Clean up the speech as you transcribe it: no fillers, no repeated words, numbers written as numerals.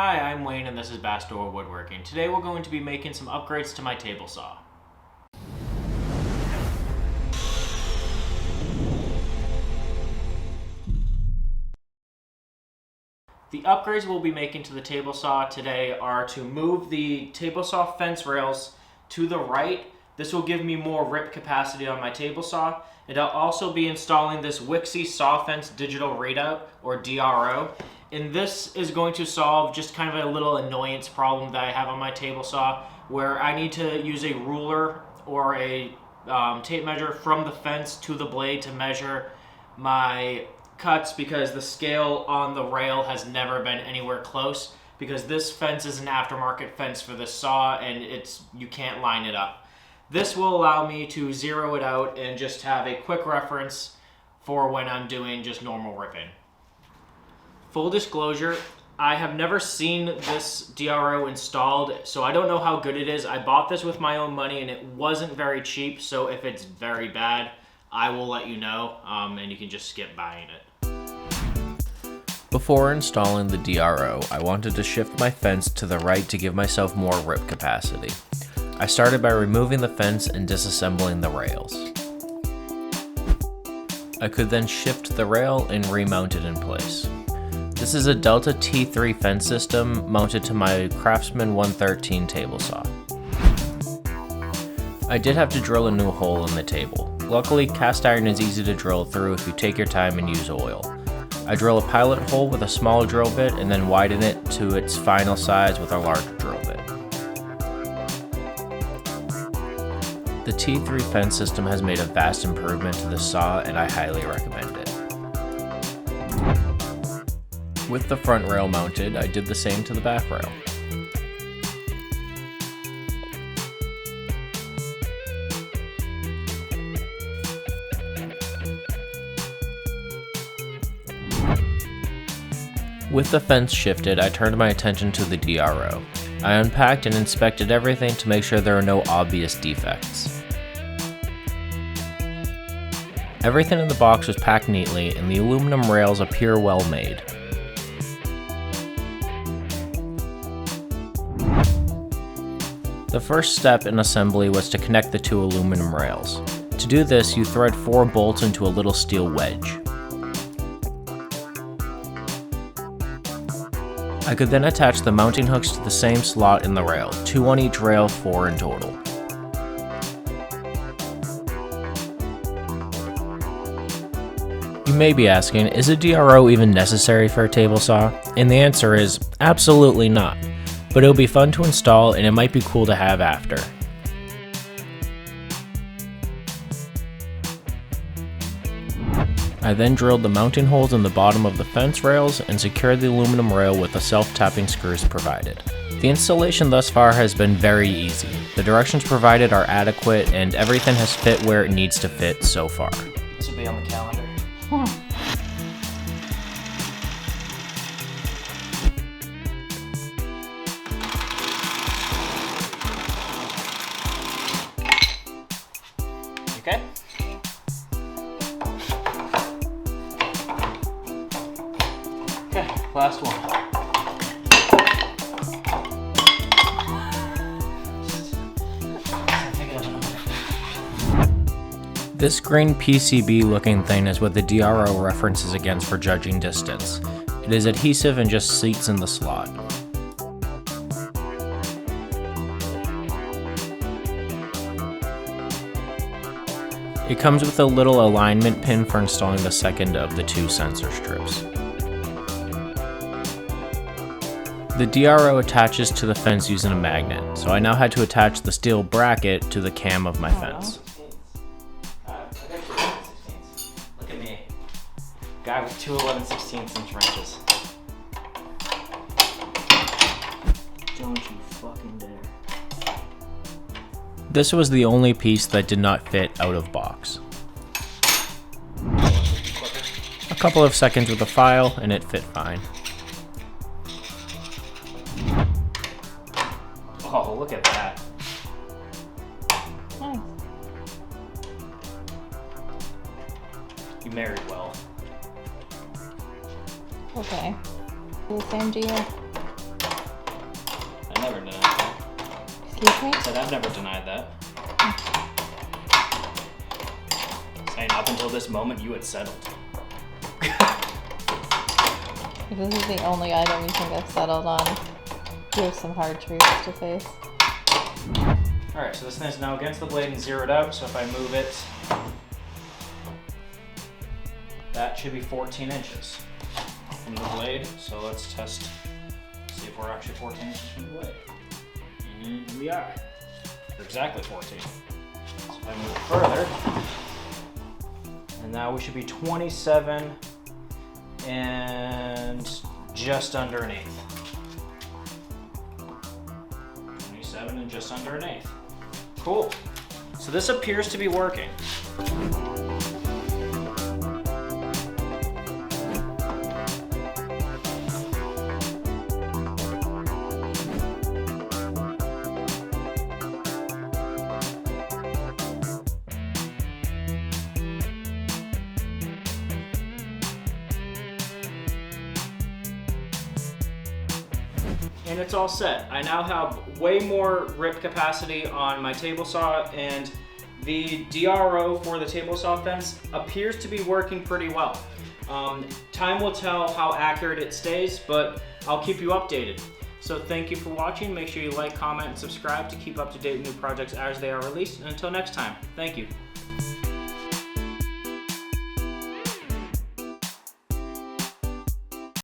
Hi, I'm Wayne and this is Bassador Woodworking. Today we're going to be making some upgrades to my table saw. The upgrades we'll be making to the table saw today are to move the table saw fence rails to the right. This will give me more rip capacity on my table saw. And I'll also be installing this Wixey Saw Fence Digital Readout, or DRO. And this is going to solve just kind of a little annoyance problem that I have on my table saw, where I need to use a ruler or a tape measure from the fence to the blade to measure my cuts, because the scale on the rail has never been anywhere close, because this fence is an aftermarket fence for this saw and you can't line it up. This will allow me to zero it out and just have a quick reference for when I'm doing just normal ripping. Full disclosure, I have never seen this DRO installed, so I don't know how good it is. I bought this with my own money and it wasn't very cheap, so if it's very bad, I will let you know, and you can just skip buying it. Before installing the DRO, I wanted to shift my fence to the right to give myself more rip capacity. I started by removing the fence and disassembling the rails. I could then shift the rail and remount it in place. This is a Delta T3 fence system mounted to my Craftsman 113 table saw. I did have to drill a new hole in the table. Luckily, cast iron is easy to drill through if you take your time and use oil. I drill a pilot hole with a small drill bit and then widen it to its final size with a larger drill bit. The T3 fence system has made a vast improvement to the saw and I highly recommend it. With the front rail mounted, I did the same to the back rail. With the fence shifted, I turned my attention to the DRO. I unpacked and inspected everything to make sure there are no obvious defects. Everything in the box was packed neatly and the aluminum rails appear well made. The first step in assembly was to connect the two aluminum rails. To do this, you thread 4 bolts into a little steel wedge. I could then attach the mounting hooks to the same slot in the rail, 2 on each rail, 4 in total. You may be asking, is a DRO even necessary for a table saw? And the answer is absolutely not, but it'll be fun to install and it might be cool to have after. I then drilled the mounting holes in the bottom of the fence rails and secured the aluminum rail with the self-tapping screws provided. The installation thus far has been very easy. The directions provided are adequate and everything has fit where it needs to fit so far. This will be on the calendar. Okay. Okay, last one. This green PCB looking thing is what the DRO references against for judging distance. It is adhesive and just seats in the slot. It comes with a little alignment pin for installing the second of the 2 sensor strips. The DRO attaches to the fence using a magnet, so I now had to attach the steel bracket to the cam of my fence. Look at me. Guy with 2 11/16" wrenches. Don't you fucking dare. This was the only piece that did not fit out of box. A couple of seconds with the file and it fit fine. Oh, look at that. Nice. You married well. Okay. The same to you. never denied that. Excuse me? I said I've never denied that. Saying up until this moment you had settled. If this is the only item you think I've settled on, you have some hard truths to face. Alright, so this thing is now against the blade and zeroed out, so if I move it, that should be 14 inches from the blade. So let's test, see if we're actually 14 inches from the blade. And we are. We're exactly 14. So if I move further, and now we should be 27 and just under an eighth. 27 and just under an eighth. Cool. So this appears to be working. And it's all set. I now have way more rip capacity on my table saw, and the DRO for the table saw fence appears to be working pretty well. Time will tell how accurate it stays, but I'll keep you updated. So thank you for watching. Make sure you like, comment, and subscribe to keep up to date with new projects as they are released. And until next time, thank you.